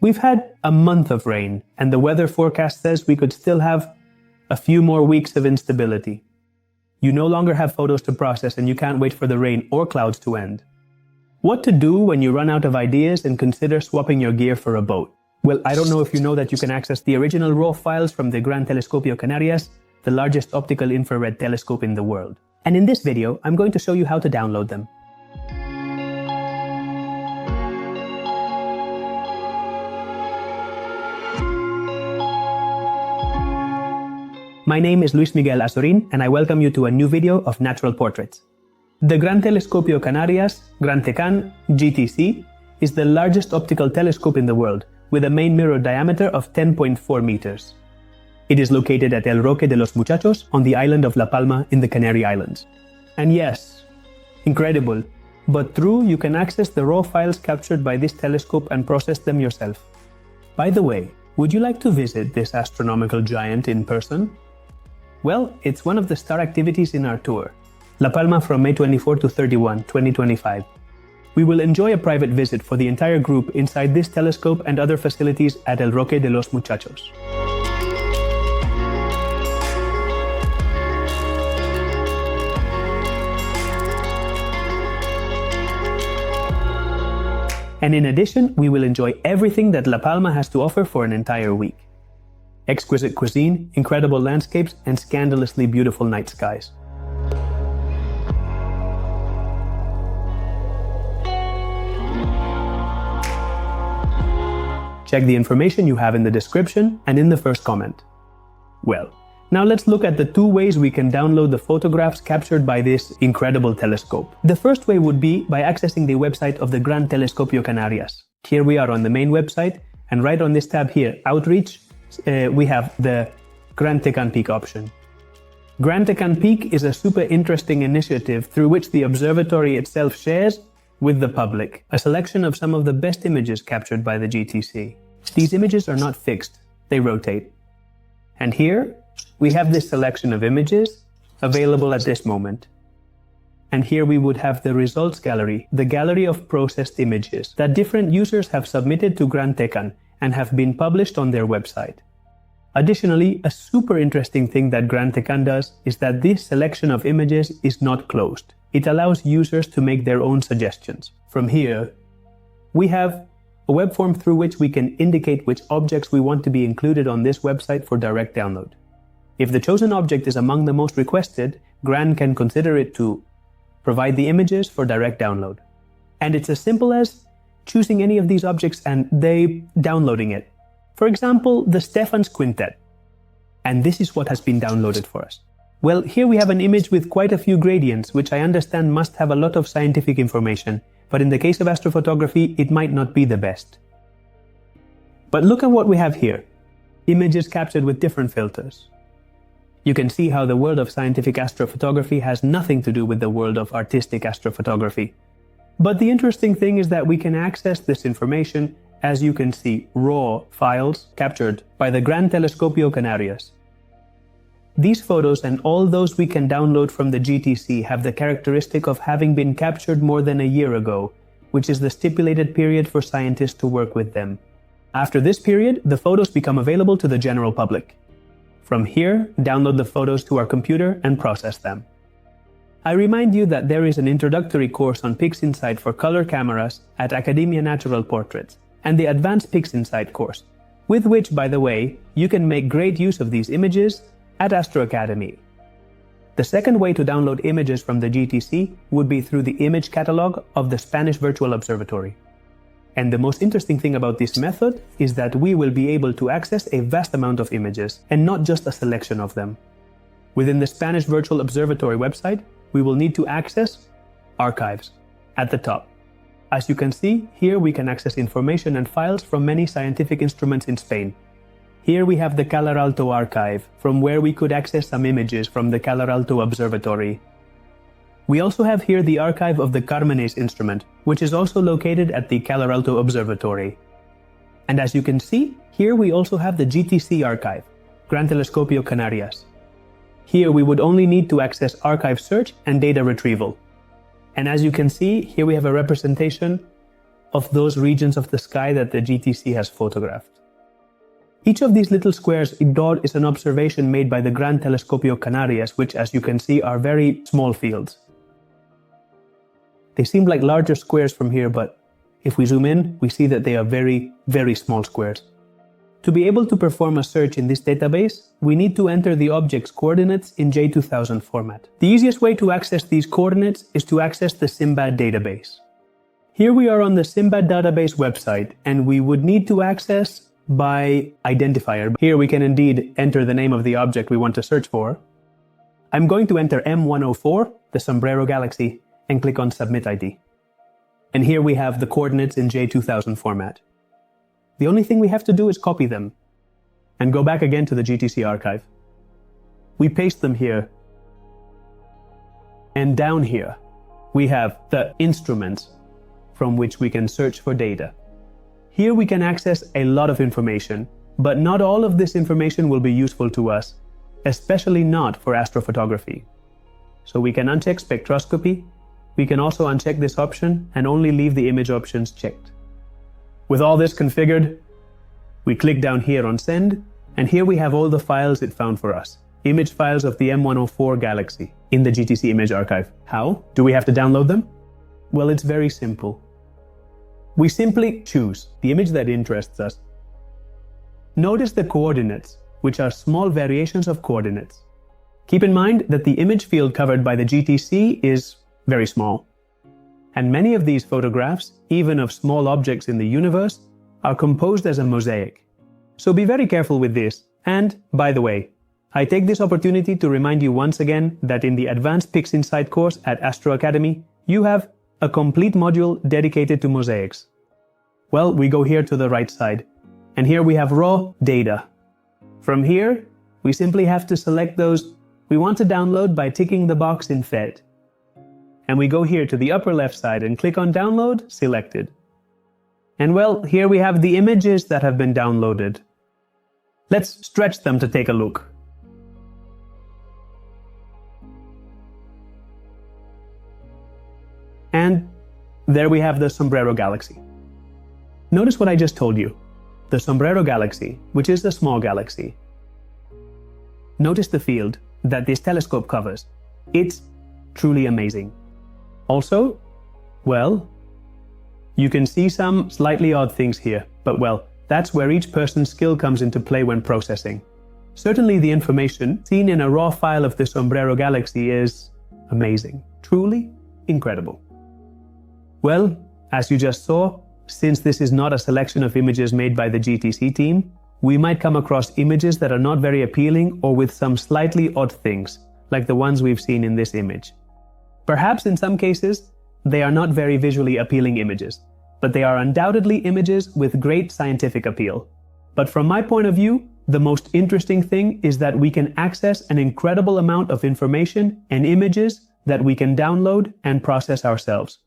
We've had a month of rain, and the weather forecast says we could still have a few more weeks of instability. You no longer have photos to process, and you can't wait for the rain or clouds to end. What to do when you run out of ideas and consider swapping your gear for a boat? Well, I don't know if you know that you can access the original RAW files from the Gran Telescopio Canarias, the largest optical infrared telescope in the world. And in this video, I'm going to show you how to download them. My name is Miguel Azorín, and I welcome you to a new video of natural portraits. The Gran Telescopio Canarias, GrantecanPic GTC, is the largest optical telescope in the world, with a main mirror diameter of 10.4 meters. It is located at El Roque de los Muchachos on the island of La Palma in the Canary Islands. And yes, incredible, but true, you can access the raw files captured by this telescope and process them yourself. By the way, would you like to visit this astronomical giant in person? Well, it's one of the star activities in our tour, La Palma from May 24 to 31, 2025. We will enjoy a private visit for the entire group inside this telescope and other facilities at El Roque de los Muchachos. And in addition, we will enjoy everything that La Palma has to offer for an entire week. Exquisite cuisine, incredible landscapes, and scandalously beautiful night skies. Check the information you have in the description and in the first comment. Well, now let's look at the two ways we can download the photographs captured by this incredible telescope. The first way would be by accessing the website of the Gran Telescopio Canarias. Here we are on the main website, and right on this tab here, Outreach, we have the GrantecanPic option. GrantecanPic is a super interesting initiative through which the observatory itself shares with the public a selection of some of the best images captured by the GTC. These images are not fixed, they rotate. And here we have this selection of images available at this moment. And here we would have the results gallery, the gallery of processed images that different users have submitted to GranteCan and have been published on their website. Additionally, a super interesting thing that GranteCan does is that this selection of images is not closed. It allows users to make their own suggestions. From here, we have a web form through which we can indicate which objects we want to be included on this website for direct download. If the chosen object is among the most requested, Gran can consider it to provide the images for direct download. And it's as simple as choosing any of these objects and they downloading it. For example, the Stefan's Quintet. And this is what has been downloaded for us. Well, here we have an image with quite a few gradients, which I understand must have a lot of scientific information, but in the case of astrophotography, it might not be the best. But look at what we have here. Images captured with different filters. You can see how the world of scientific astrophotography has nothing to do with the world of artistic astrophotography. But the interesting thing is that we can access this information, as you can see, raw files captured by the Gran Telescopio Canarias. These photos and all those we can download from the GTC have the characteristic of having been captured more than a year ago, which is the stipulated period for scientists to work with them. After this period, the photos become available to the general public. From here, download the photos to our computer and process them. I remind you that there is an introductory course on PixInsight for color cameras at Academia Natural Portraits, and the Advanced PixInsight course, with which, by the way, you can make great use of these images at Astro Academy. The second way to download images from the GTC would be through the image catalog of the Spanish Virtual Observatory. And the most interesting thing about this method is that we will be able to access a vast amount of images, and not just a selection of them. Within the Spanish Virtual Observatory website, we will need to access Archives at the top. As you can see, here we can access information and files from many scientific instruments in Spain. Here we have the Calar Alto archive, from where we could access some images from the Calar Alto Observatory. We also have here the archive of the Carmenes instrument, which is also located at the Calar Alto Observatory. And as you can see, here we also have the GTC archive, Gran Telescopio Canarias. Here we would only need to access archive search and data retrieval. And as you can see, here we have a representation of those regions of the sky that the GTC has photographed. Each of these little squares dot is an observation made by the Gran Telescopio Canarias, which, as you can see, are very small fields. They seem like larger squares from here, but if we zoom in, we see that they are very, very small squares. To be able to perform a search in this database, we need to enter the object's coordinates in J2000 format. The easiest way to access these coordinates is to access the Simbad database. Here we are on the Simbad database website, and we would need to access by identifier. Here we can indeed enter the name of the object we want to search for. I'm going to enter M104, the Sombrero Galaxy, and click on Submit ID. And here we have the coordinates in J2000 format. The only thing we have to do is copy them and go back again to the GTC archive. We paste them here. And down here, we have the instruments from which we can search for data. Here we can access a lot of information, but not all of this information will be useful to us, especially not for astrophotography. So we can uncheck spectroscopy. We can also uncheck this option and only leave the image options checked. With all this configured, we click down here on Send, and here we have all the files it found for us. Image files of the M104 Galaxy in the GTC image archive. How? Do we have to download them? Well, it's very simple. We simply choose the image that interests us. Notice the coordinates, which are small variations of coordinates. Keep in mind that the image field covered by the GTC is very small. And many of these photographs, even of small objects in the universe, are composed as a mosaic. So be very careful with this. And, by the way, I take this opportunity to remind you once again that in the Advanced PixInsight course at Astro Academy, you have a complete module dedicated to mosaics. Well, we go here to the right side, and here we have raw data. From here, we simply have to select those we want to download by ticking the box in Fed. And we go here to the upper left side and click on Download, Selected. And well, here we have the images that have been downloaded. Let's stretch them to take a look. And there we have the Sombrero Galaxy. Notice what I just told you. The Sombrero Galaxy, which is a small galaxy. Notice the field that this telescope covers. It's truly amazing. Also, well, you can see some slightly odd things here, but well, that's where each person's skill comes into play when processing. Certainly the information seen in a raw file of the Sombrero Galaxy is amazing. Truly incredible. Well, as you just saw, since this is not a selection of images made by the GTC team, we might come across images that are not very appealing or with some slightly odd things, like the ones we've seen in this image. Perhaps in some cases, they are not very visually appealing images, but they are undoubtedly images with great scientific appeal. But from my point of view, the most interesting thing is that we can access an incredible amount of information and images that we can download and process ourselves.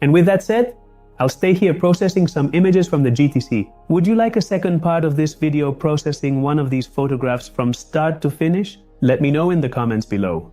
And with that said, I'll stay here processing some images from the GTC. Would you like a second part of this video processing one of these photographs from start to finish? Let me know in the comments below.